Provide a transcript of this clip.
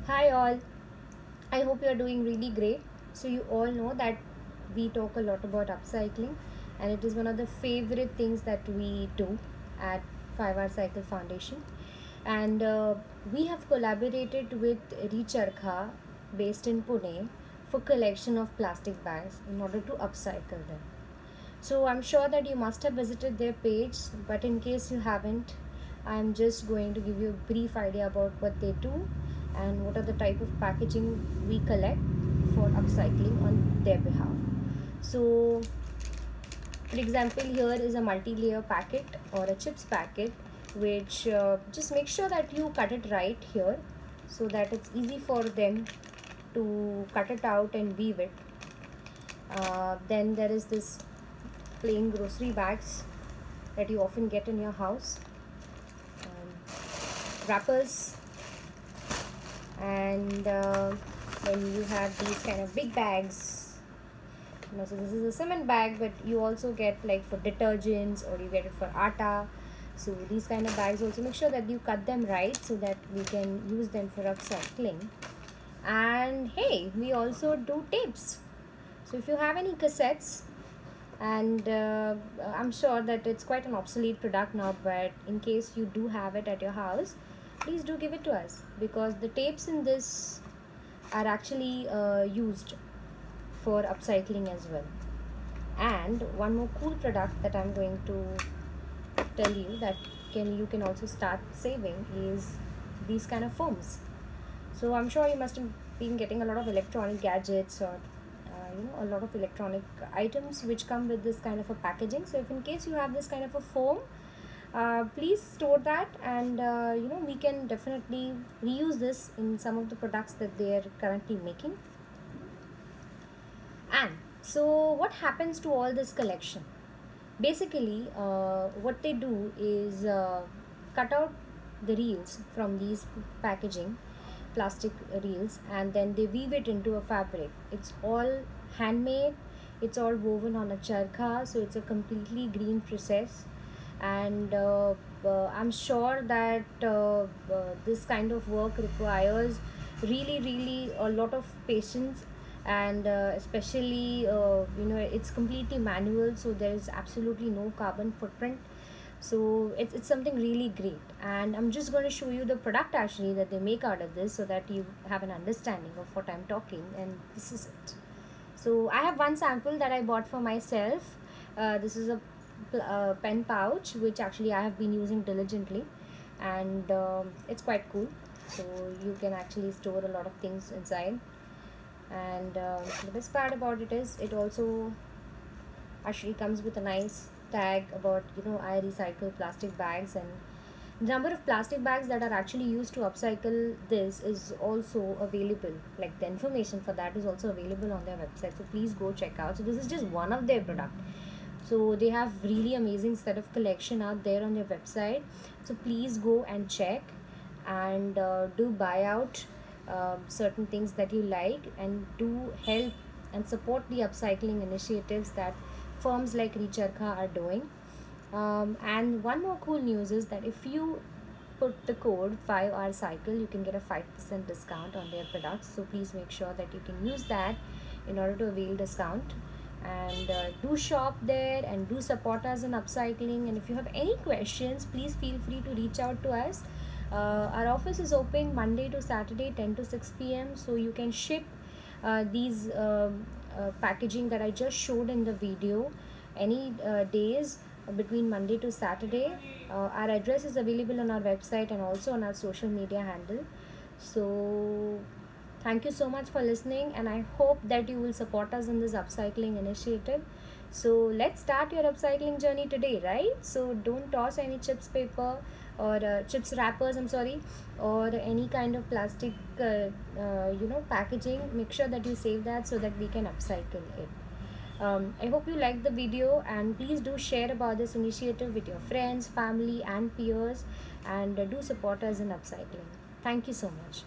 Hi all, I hope you are doing really great. So you all know that we talk a lot about upcycling and it is one of the favorite things that we do at 5 Hour Cycle Foundation. And we have collaborated with Recharkha based in Pune for collection of plastic bags in order to upcycle them. So I'm sure that you must have visited their page, but in case you haven't, I'm just going to give you a brief idea about what they do and what are the type of packaging we collect for upcycling on their behalf. So for example, here is a multi-layer packet or a chips packet, which just make sure that you cut it right here so that it's easy for them to cut it out and weave it. Then there is this plain grocery bags that you often get in your house, wrappers, and then you have these kind of big bags. So this is a cement bag, but you also get like for detergents or you get it for atta. So these kind of bags also make sure that you cut them right so that we can use them for upcycling. And hey, we also do tapes. So if you have any cassettes, and I'm sure that it's quite an obsolete product now, but in case you do have it at your house, please do give it to us, because the tapes in this are actually used for upcycling as well. And one more cool product that I'm going to tell you that you can also start saving is these kind of foams. So I'm sure you must have been getting a lot of electronic gadgets or a lot of electronic items which come with this kind of a packaging. So if in case you have this kind of a foam, please store that, and we can definitely reuse this in some of the products that they are currently making. And so what happens to all this collection? Basically what they do is cut out the reels from these packaging plastic reels, and then they weave it into a fabric. It's all handmade, it's all woven on a charkha, so it's a completely green process. And I'm sure that this kind of work requires really a lot of patience, and especially it's completely manual, so there is absolutely no carbon footprint. So it's something really great, and I'm just going to show you the product actually that they make out of this so that you have an understanding of what I'm talking. And this is it. So I have one sample that I bought for myself. This is a pen pouch which actually I have been using diligently, and it's quite cool. So you can actually store a lot of things inside, and the best part about it is it also actually comes with a nice tag about I recycle plastic bags, and the number of plastic bags that are actually used to upcycle this is also available, like the information for that is also available on their website, so please go check out. So this is just one of their product, so they have really amazing set of collection out there on their website, so please go and check, and do buy out certain things that you like, and do help and support the upcycling initiatives that firms like Recharkha are doing. And one more cool news is that if you put the code 5 hour cycle, you can get a 5% discount on their products, so please make sure that you can use that in order to avail discount. And do shop there and do support us in upcycling. And if you have any questions, please feel free to reach out to us. Our office is open Monday to Saturday 10 to 6 p.m, so you can ship these packaging that I just showed in the video any days between Monday to Saturday. Our address is available on our website and also on our social media handle. So thank you so much for listening, and I hope that you will support us in this upcycling initiative. So let's start your upcycling journey today, right? So don't toss any chips paper or chips wrappers, I'm sorry, or any kind of plastic packaging. Make sure that you save that so that we can upcycle it. I hope you liked the video, and please do share about this initiative with your friends, family and peers, and do support us in upcycling. Thank you so much.